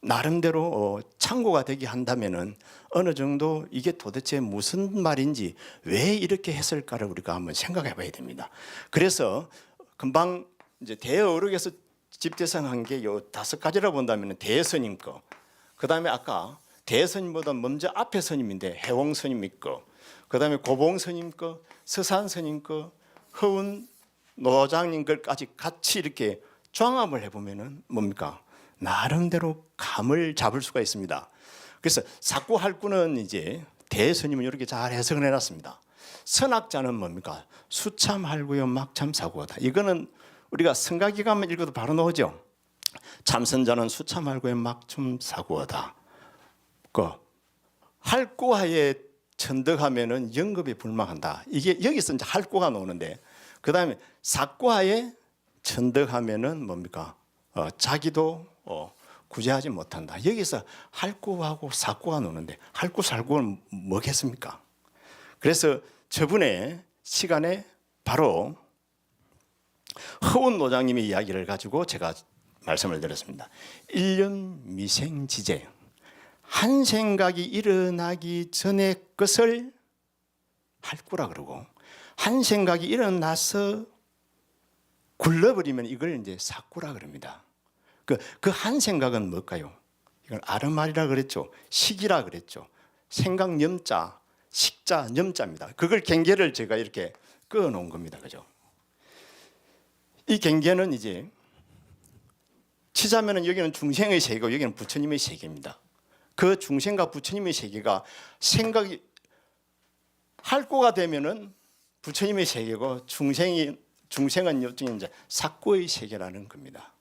나름대로 참고가 되게 한다면은 어느 정도 이게 도대체 무슨 말인지 왜 이렇게 했을까를 우리가 한번 생각해 봐야 됩니다. 그래서 금방 이제 대어록에서 집대성한 게 요 5가지라고 본다면 대스님 거, 그 다음에 아까 대스님보다 먼저 앞에 스님인데 해홍 스님 거, 그 다음에 고봉 스님 거, 서산 스님 거, 허운 노장님 것까지 같이 이렇게 종합을 해보면은 뭡니까? 나름대로 감을 잡을 수가 있습니다. 그래서 사구할구는 이제 대스님은 이렇게 잘 해석을 해놨습니다. 선학자는 뭡니까? 수참할구요 막참사구하다. 이거는 우리가 성가기 가면 읽어도 바로 나오죠. 참선자는 수참할구요 막참사구하다. 그 할구하에 천덕하면은 영급에 불망한다. 이게 여기서 이제 할구가 나오는데, 그 다음에 사구하에 천덕하면은 뭡니까? 자기도 구제하지 못한다. 여기서 할구하고 사구가 나오는데 할구 살구는 뭐겠습니까? 그래서 저번에 시간에 바로 허운 노장님의 이야기를 가지고 제가 말씀을 드렸습니다. 일념미생지제, 한 생각이 일어나기 전에 것을 할구라 그러고 한 생각이 일어나서 굴러버리면 이걸 이제 사구라 그럽니다. 그 한 생각은 뭘까요? 이걸 아르말이라 그랬죠. 식이라 그랬죠. 생각 염자, 식자 염자입니다. 그걸 경계를 제가 이렇게 그어 놓은 겁니다. 그죠? 이 경계는 이제 치자면은 여기는 중생의 세계고 여기는 부처님의 세계입니다. 그 중생과 부처님의 세계가 생각이 할구가 되면은 부처님의 세계고 중생은 요즘 이제 사구의 세계라는 겁니다.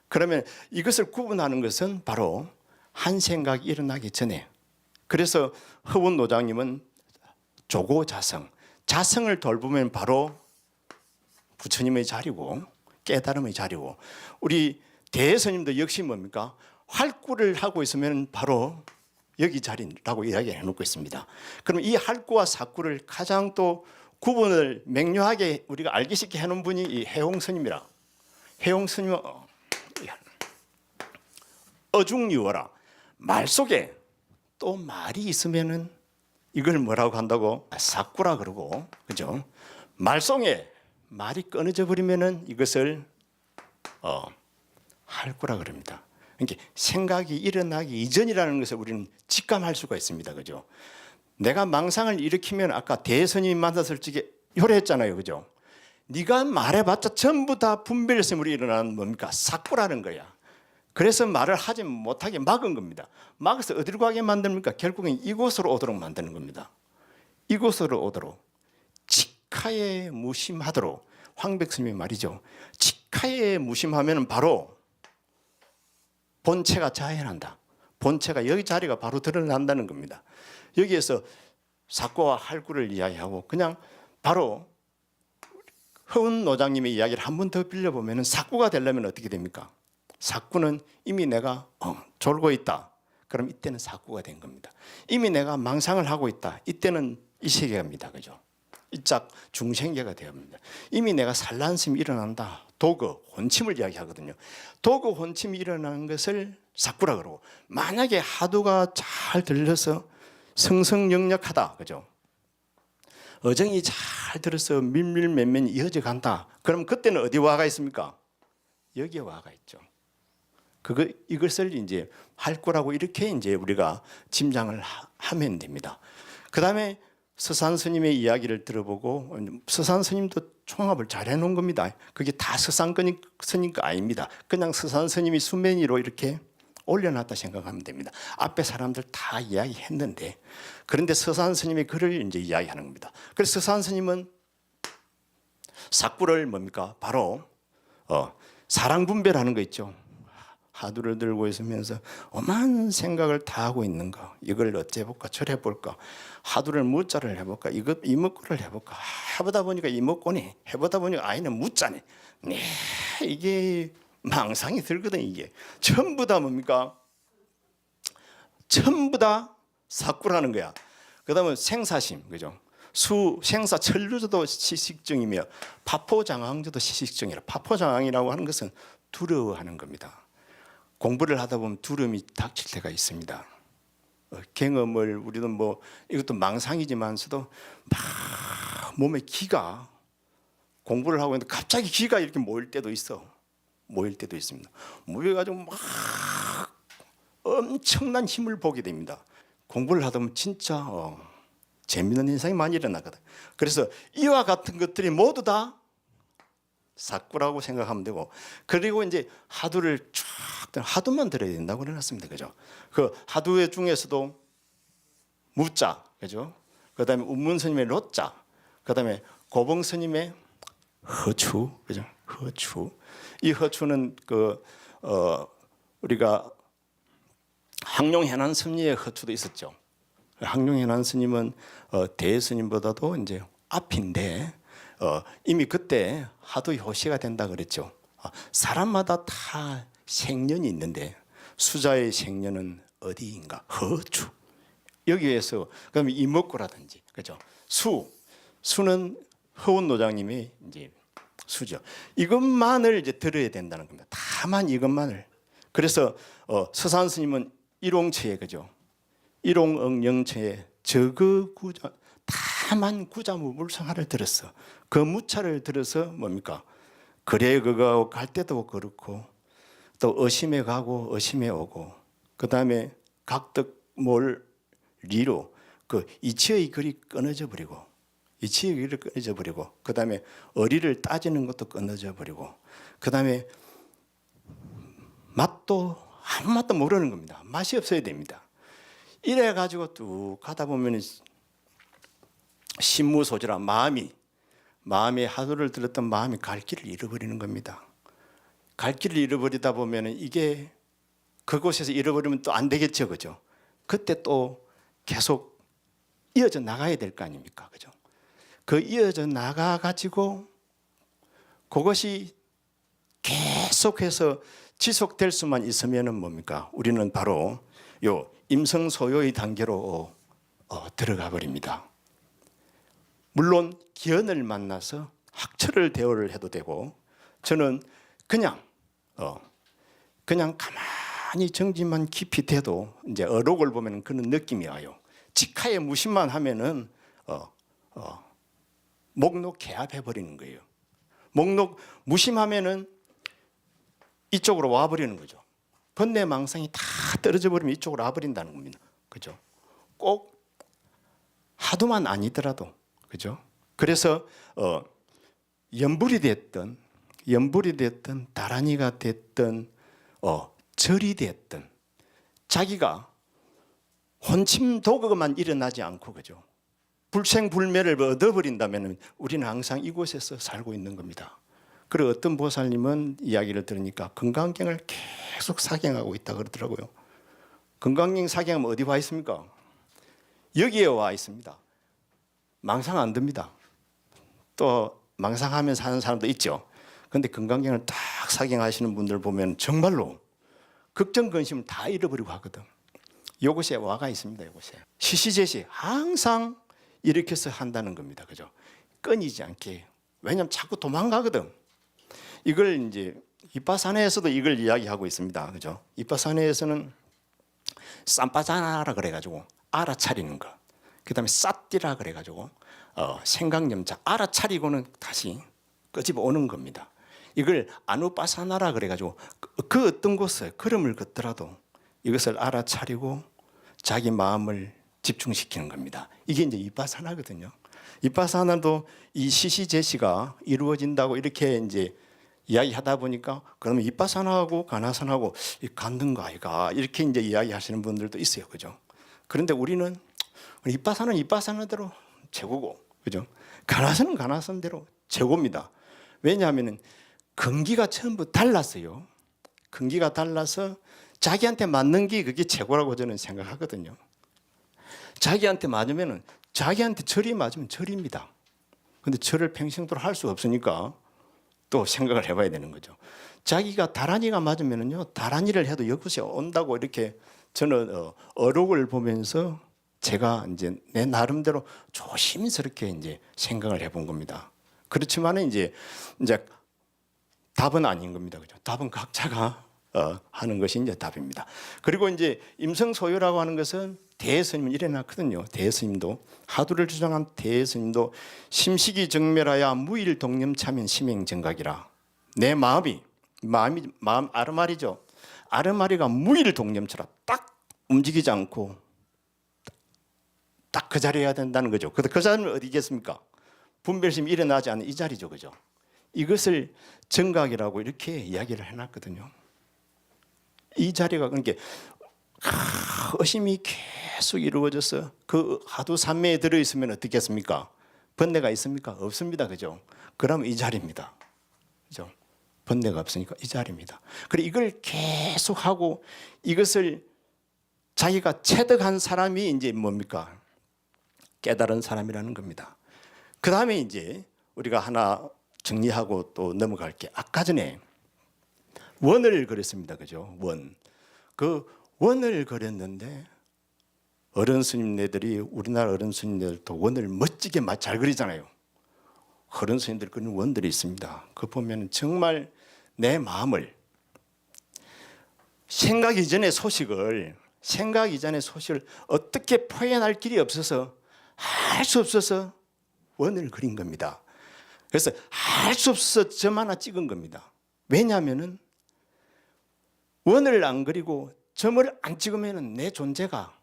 그러면 이것을 구분하는 것은 바로 한 생각이 일어나기 전에, 그래서 허운 노장님은 조고자성, 자성을 돌보면 바로 부처님의 자리고 깨달음의 자리고, 우리 대스님도 역시 뭡니까? 활구를 하고 있으면 바로 여기 자리라고 이야기해 놓고 있습니다. 그럼 이 활구와 사구를 가장 또 구분을 명료하게 우리가 알기 쉽게 해놓은 분이 이 해홍스님이라. 해홍스님은 어중유어라, 말 속에 또 말이 있으면은 이걸 뭐라고 한다고? 사구라 그러고, 그죠? 말 속에 말이 끊어져 버리면은 이것을 활구라 그럽니다. 그러니까 생각이 일어나기 이전이라는 것을 우리는 직감할 수가 있습니다, 그죠? 내가 망상을 일으키면 아까 대스님 만났을 적에 효래했잖아요, 그죠? 네가 말해봤자 전부 다 분별심으로 일어나는 뭡니까? 사구라는 거야. 그래서 말을 하지 못하게 막은 겁니다. 막아서 어디로 가게 만듭니까? 결국엔 이곳으로 오도록 만드는 겁니다. 이곳으로 오도록, 직하에 무심하도록. 황백스님의 말이죠. 직하에 무심하면 바로 본체가 자연한다. 본체가 여기 자리가 바로 드러난다는 겁니다. 여기에서 사구와 활구를 이야기하고 그냥 바로 허운 노장님의 이야기를 한 번 더 빌려보면 사구가 되려면 어떻게 됩니까? 사구는 이미 내가 졸고 있다. 그럼 이때는 사구가 된 겁니다. 이미 내가 망상을 하고 있다. 이때는 이 세계입니다. 그죠? 이짝 중생계가 되었습니다. 이미 내가 산란심이 일어난다. 도거, 혼침을 이야기하거든요. 도거, 혼침이 일어나는 것을 사구라 그러고, 만약에 하두가 잘 들려서 성성역력하다. 그죠? 어정이 잘 들어서 밀밀면면이 이어져 간다. 그럼 그때는 어디 와가 있습니까? 여기에 와가 있죠. 이것을 이제 활구라고 이렇게 이제 우리가 짐작을 하면 됩니다. 그 다음에 서산 스님의 이야기를 들어보고, 서산 스님도 총합을 잘 해놓은 겁니다. 그게 다 서산 스님 거 아닙니다. 그냥 서산 스님이 수면 위로 이렇게 올려놨다 생각하면 됩니다. 앞에 사람들 다 이야기했는데, 그런데 서산 스님의 글을 이제 이야기하는 겁니다. 그래서 서산 스님은 사구를 뭡니까? 바로 사랑 분별하는 거 있죠. 하두를 들고 있으면서 오만 생각을 다 하고 있는 거, 이걸 어째볼까 저래볼까, 하두를 무자를 해볼까, 이거 이목구를 해볼까, 해보다 보니까 이목구니, 해보다 보니까 아이는 무자네. 네, 이게 망상이 들거든. 이게 전부 다 뭡니까? 전부 다 사구라는 거야. 그 다음에 생사심, 그죠? 생사 천류조도 시식증이며 파포장항조도 시식증이라. 파포장항이라고 하는 것은 두려워하는 겁니다. 공부를 하다 보면 두려움이 닥칠 때가 있습니다. 경험을 우리도 뭐 이것도 망상이지만서도 막 몸에 기가, 공부를 하고 있는데 갑자기 기가 이렇게 모일 때도 있습니다. 모여가지고 막 엄청난 힘을 보게 됩니다. 공부를 하다 보면 진짜 재미있는 현상이 많이 일어나거든. 그래서 이와 같은 것들이 모두 다 사구라고 생각하면 되고, 그리고 이제 하두를 쫙 하두만 들어야 된다고 해놨습니다. 그죠? 그 하두의 중에서도 무자, 그죠? 그다음에 운문스님의 로자, 그다음에 고봉스님의 허추, 그죠? 허추. 이 허추는 우리가 항룡해난 스님의 허추도 있었죠. 항룡해난 스님은 대스님보다도 이제 앞인데 이미 그때 하도 효시가 된다 그랬죠. 사람마다 다 생년이 있는데 수자의 생년은 어디인가? 허추. 여기에서 그다음에 이목구라든지, 그죠? 수는 허운 노장님이 이제 수죠. 이것만을 이제 들어야 된다는 겁니다. 다만 이것만을. 그래서 서산 스님은 일옹처에, 그죠? 일옹응영처에 저거구자, 다만 구자무불성하를 들었어. 그 무차를 들어서 뭡니까? 그래 그거 갈 때도 그렇고, 또 어심에 가고 어심에 오고, 그 다음에 각득몰 리로 그 이치의 글이 끊어져 버리고, 이치의 글이 끊어져 버리고, 그 다음에 어리를 따지는 것도 끊어져 버리고, 그 다음에 맛도 아무 맛도 모르는 겁니다. 맛이 없어야 됩니다. 이래 가지고 쭉 가다 보면 신무소지라 마음이 하도를 들었던 마음이 갈 길을 잃어버리는 겁니다. 갈 길을 잃어버리다 보면 이게 그곳에서 잃어버리면 또 안 되겠죠, 그죠? 그때 또 계속 이어져 나가야 될 거 아닙니까, 그죠? 그 이어져 나가 가지고 그것이 계속해서 지속될 수만 있으면은 뭡니까? 우리는 바로 요 임성소요의 단계로 들어가 버립니다. 물론 기연을 만나서 학철을 대화를 해도 되고, 저는 그냥 가만히 정지만 깊이 돼도 이제 어록을 보면 그런 느낌이 와요. 직하에 무심만 하면은 목록 개합해 버리는 거예요. 목록 무심하면은 이쪽으로 와 버리는 거죠. 번뇌망상이 다 떨어져 버리면 이쪽으로 와 버린다는 겁니다. 그죠? 꼭 하도만 아니더라도, 그죠? 그래서 연불이 됐든 다란이가 됐든 절이 됐든 자기가 혼침도거만 일어나지 않고, 그죠? 불생불멸을 얻어버린다면 우리는 항상 이곳에서 살고 있는 겁니다. 그리고 어떤 보살님은 이야기를 들으니까 건강경을 계속 사경하고 있다 그러더라고요. 건강경 사경하면 어디 와 있습니까? 여기에 와 있습니다. 망상 안 듭니다. 또 망상하면서 하는 사람도 있죠. 그런데 건강경을 딱 사경하시는 분들 보면 정말로 걱정 근심을 다 잃어버리고 하거든. 이곳에 와가 있습니다. 이곳에 시시제시 항상 일으켜서 한다는 겁니다. 그죠? 끊이지 않게. 왜냐하면 자꾸 도망가거든. 이걸 이제 이빠사나에서도 이걸 이야기하고 있습니다. 그죠? 이빠사나에서는 쌈빠자나라 그래가지고 알아차리는 것. 그다음에 쌌띠라 그래가지고 생각념자 알아차리고는 다시 끄집어 오는 겁니다. 이걸 아누빠사나라 그래가지고 그 어떤 곳에 걸음을 걷더라도 이것을 알아차리고 자기 마음을 집중시키는 겁니다. 이게 이제 이빠사나거든요. 이빠사나도 이 시시제시가 이루어진다고 이렇게 이제 이야기하다 보니까 그러면 이빠사나하고 가나산하고 같는 거 아이가 이렇게 이제 이야기하시는 분들도 있어요, 그죠? 그런데 우리는 이빠사는 이빠사나대로 최고고, 그죠? 가나산은 가나산대로 최고입니다. 왜냐하면은 근기가 전부 달랐어요. 근기가 달라서 자기한테 맞는 게 그게 최고라고 저는 생각하거든요. 자기한테 맞으면은 자기한테 절이 맞으면 절입니다. 근데 절을 평생도록 할 수 없으니까 또 생각을 해봐야 되는 거죠. 자기가 다란이가 맞으면은요, 다란이를 해도 여기서 온다고 이렇게 저는 어록을 보면서 제가 이제 내 나름대로 조심스럽게 이제 생각을 해본 겁니다. 그렇지만은 이제 답은 아닌 겁니다. 그죠? 답은 각자가 하는 것이 이제 답입니다. 그리고 이제 임성소요라고 하는 것은 대스님은 일어났거든요. 대스님도 하두를 주장한 대스님도 심식이 정멸하여 무일동념차면 심행정각이라. 내 마음 아르마리죠. 아르마리가 무일동념처럼 딱 움직이지 않고 딱 그 자리에 해야 된다는 거죠. 그 자리는 어디겠습니까? 분별심이 일어나지 않는 이 자리죠, 그죠? 이것을 정각이라고 이렇게 이야기를 해놨거든요. 이 자리가 그러니까 의심이 계속 이루어져서 그 하두 삼매에 들어있으면 어떻겠습니까? 번뇌가 있습니까? 없습니다. 그죠? 그러면 이 자리입니다. 그죠? 번뇌가 없으니까 이 자리입니다. 그리고 이걸 계속하고 이것을 자기가 체득한 사람이 이제 뭡니까? 깨달은 사람이라는 겁니다. 그 다음에 이제 우리가 하나 정리하고 또 넘어갈게. 아까 전에 원을 그렸습니다. 그죠? 원. 그 원을 그렸는데 어른 스님네들이 우리나라 어른 스님네들도 원을 멋지게 잘 그리잖아요. 어른 스님들 그리는 원들이 있습니다. 그거 보면 정말 내 마음을 생각 이전의 소식을 어떻게 표현할 길이 없어서 할 수 없어서 원을 그린 겁니다. 그래서 할 수 없어서 점 하나 찍은 겁니다. 왜냐하면은 원을 안 그리고 점을 안 찍으면 내 존재가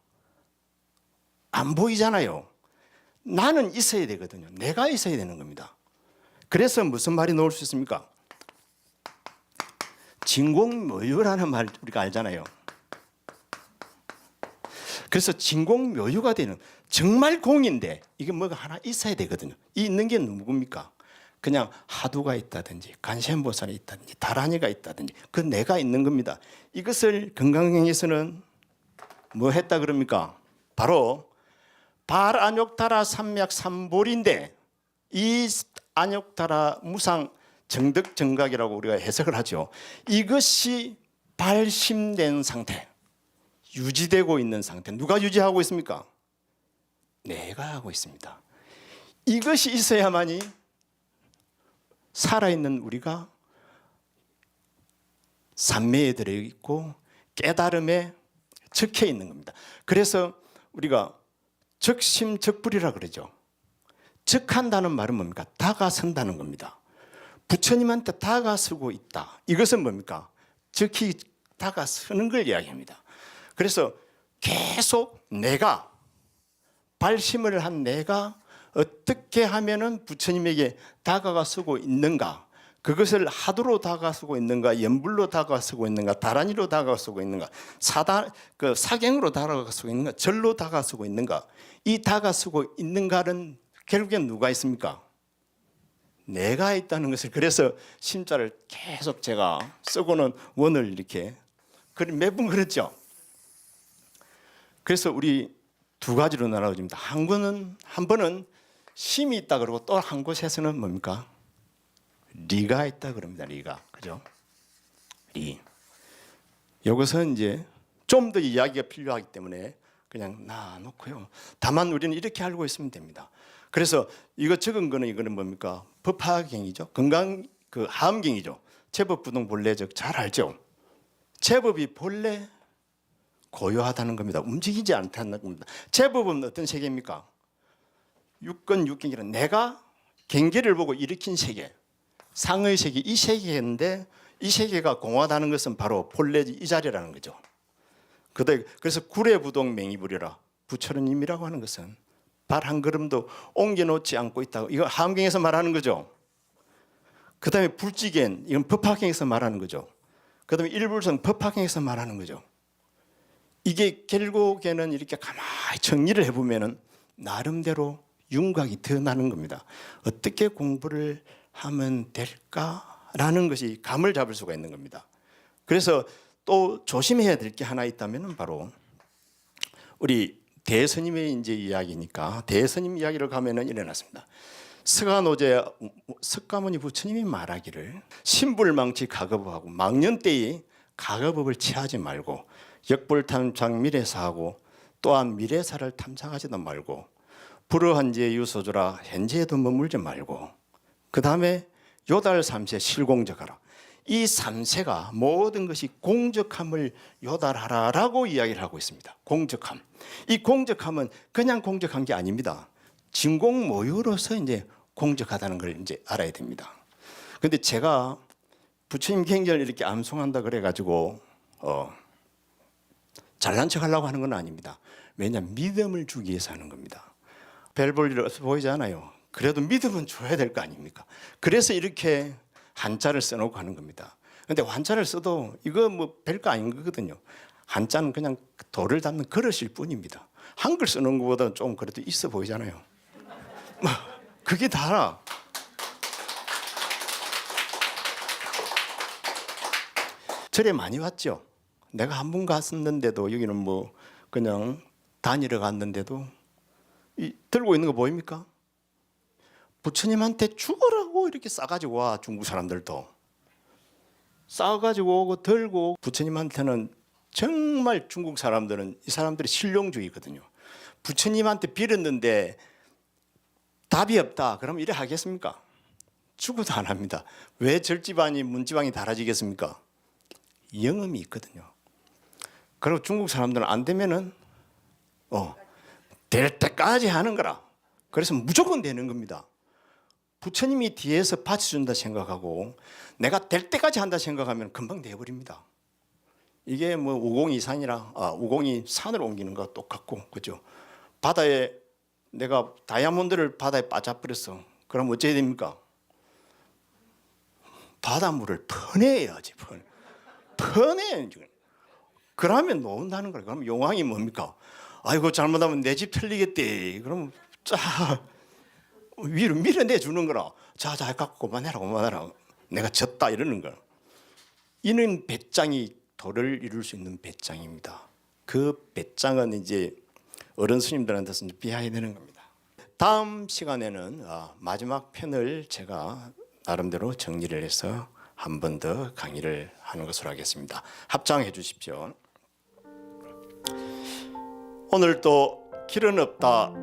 안 보이잖아요. 나는 있어야 되거든요. 내가 있어야 되는 겁니다. 그래서 무슨 말이 나올 수 있습니까? 진공묘유라는 말 우리가 알잖아요. 그래서 진공묘유가 되는 정말 공인데 이게 뭐가 하나 있어야 되거든요. 이 있는 게 누굽니까? 그냥 하두가 있다든지 간센보살이 있다든지 다란이가 있다든지 그 내가 있는 겁니다. 이것을 건강행에서는 뭐 했다 그럽니까? 바로 발안욕타라 삼맥 삼볼인데 이 안욕타라 무상 정득 정각이라고 우리가 해석을 하죠. 이것이 발심된 상태, 유지되고 있는 상태. 누가 유지하고 있습니까? 내가 하고 있습니다. 이것이 있어야만이 살아있는 우리가 삼매에 들어있고 깨달음에 적혀 있는 겁니다. 그래서 우리가 적심적불이라 그러죠. 적한다는 말은 뭡니까? 다가선다는 겁니다. 부처님한테 다가서고 있다. 이것은 뭡니까? 적히 다가서는 걸 이야기합니다. 그래서 계속 내가 발심을 한 내가 어떻게 하면은 부처님에게 다가가서고 있는가? 그것을 하두로 다가서고 있는가? 연불로 다가서고 있는가? 다란이로 다가서고 있는가? 사경으로 다가서고 있는가? 절로 다가서고 있는가? 이 다가서고 있는가는 결국엔 누가 있습니까? 내가 있다는 것을. 그래서 심자를 계속 제가 쓰고는 원을 이렇게 매번 그랬죠. 그래서 우리 두 가지로 나눠집니다. 한 번은 심이 있다 그러고 또 한 곳에서는 뭡니까? 리가 있다 그럽니다. 리가. 그죠? 리. 여기서 이제 좀 더 이야기가 필요하기 때문에 그냥 놔놓고요. 다만 우리는 이렇게 알고 있으면 됩니다. 그래서 이거 적은 거는 이거는 뭡니까? 법화경이죠. 건강 하암경이죠. 제법 부동 본래적 잘 알죠. 제법이 본래 고요하다는 겁니다. 움직이지 않다는 겁니다. 제법은 어떤 세계입니까? 육건 육경이란 내가 경계를 보고 일으킨 세계, 상의 세계, 이 세계인데 이 세계가 공하다는 것은 바로 본래 이 자리라는 거죠. 그래서 구례부동 맹이불이라 부처님이라고 하는 것은 발 한 걸음도 옮겨놓지 않고 있다고. 이거 하암경에서 말하는 거죠. 그 다음에 불지견, 이건 법화경에서 말하는 거죠. 그 다음에 일불성 법화경에서 말하는 거죠. 이게 결국에는 이렇게 가만히 정리를 해보면은 나름대로 윤곽이 드러나는 겁니다. 어떻게 공부를 하면 될까라는 것이 감을 잡을 수가 있는 겁니다. 그래서 또 조심해야 될 게 하나 있다면은 바로 우리 대스님의 이제 이야기니까 대스님 이야기를 가면은 일어났습니다. 스가노제 석가모니 부처님이 말하기를 신불망치 가거법하고 망년때에 가거법을 취하지 말고 역불탐착 미래사하고 또한 미래사를 탐착하지도 말고 불어한지에 유소주라 현재에도 머물지 말고 그 다음에 요달 삼세 실공적하라. 이 삼세가 모든 것이 공적함을 요달하라라고 이야기를 하고 있습니다. 공적함. 이 공적함은 그냥 공적한 게 아닙니다. 진공모유로서 이제 공적하다는 걸 이제 알아야 됩니다. 그런데 제가 부처님 경전을 이렇게 암송한다 그래가지고 잘난 척하려고 하는 건 아닙니다. 왜냐하면 믿음을 주기 위해서 하는 겁니다. 별 볼 일 없어 보이지 않아요. 그래도 믿음은 줘야 될 거 아닙니까? 그래서 이렇게 한자를 써놓고 하는 겁니다. 그런데 한자를 써도 이거 뭐 별거 아닌 거거든요. 한자는 그냥 돌을 닦는 그릇일 뿐입니다. 한글 쓰는 것보다 좀 그래도 있어 보이잖아요. 그게 다라. 절에 많이 왔죠. 내가 한 번 갔었는데도 여기는 뭐 그냥 다니러 갔는데도 들고 있는 거 보입니까? 부처님한테 죽으라고 이렇게 싸가지고 와. 중국 사람들도 싸가지고 오고 들고. 부처님한테는 정말 중국 사람들은 이 사람들이 실용주의거든요. 부처님한테 빌었는데 답이 없다 그러면 이래 하겠습니까? 죽어도 안 합니다. 왜 절집안이 문지방이 달라지겠습니까? 영음이 있거든요. 그리고 중국 사람들은 안 되면은 될 때까지 하는 거라. 그래서 무조건 되는 겁니다. 부처님이 뒤에서 받쳐준다 생각하고 내가 될 때까지 한다 생각하면 금방 돼버립니다. 이게 뭐 우공이 산이라 우공이 산을 옮기는 거와 똑같고 그죠? 바다에 내가 다이아몬드를 바다에 빠져버렸어. 그럼 어찌해야 됩니까? 바닷물을 퍼내야지. 뻔해. 그러면 놓는다는 거예요. 그럼 용왕이 뭡니까? 아이고 잘못하면 내 집 틀리겠대. 그럼 쫙 위로 밀어내 주는 거라. 자자 갖고 그만해라. 내가 졌다 이러는 거야. 이는 배짱이 도를 이룰 수 있는 배짱입니다. 그 배짱은 이제 어른 스님들한테서 비하야 되는 겁니다. 다음 시간에는 마지막 편을 제가 나름대로 정리를 해서 한 번 더 강의를 하는 것으로 하겠습니다. 합장해 주십시오. 오늘 또 길은 없다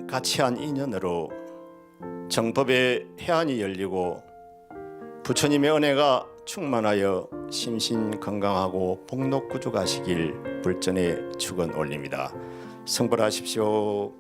같이 한 인연으로 정법의 해안이 열리고 부처님의 은혜가 충만하여 심신 건강하고 복록구주 가시길 불전의 축원 올립니다. 성불하십시오.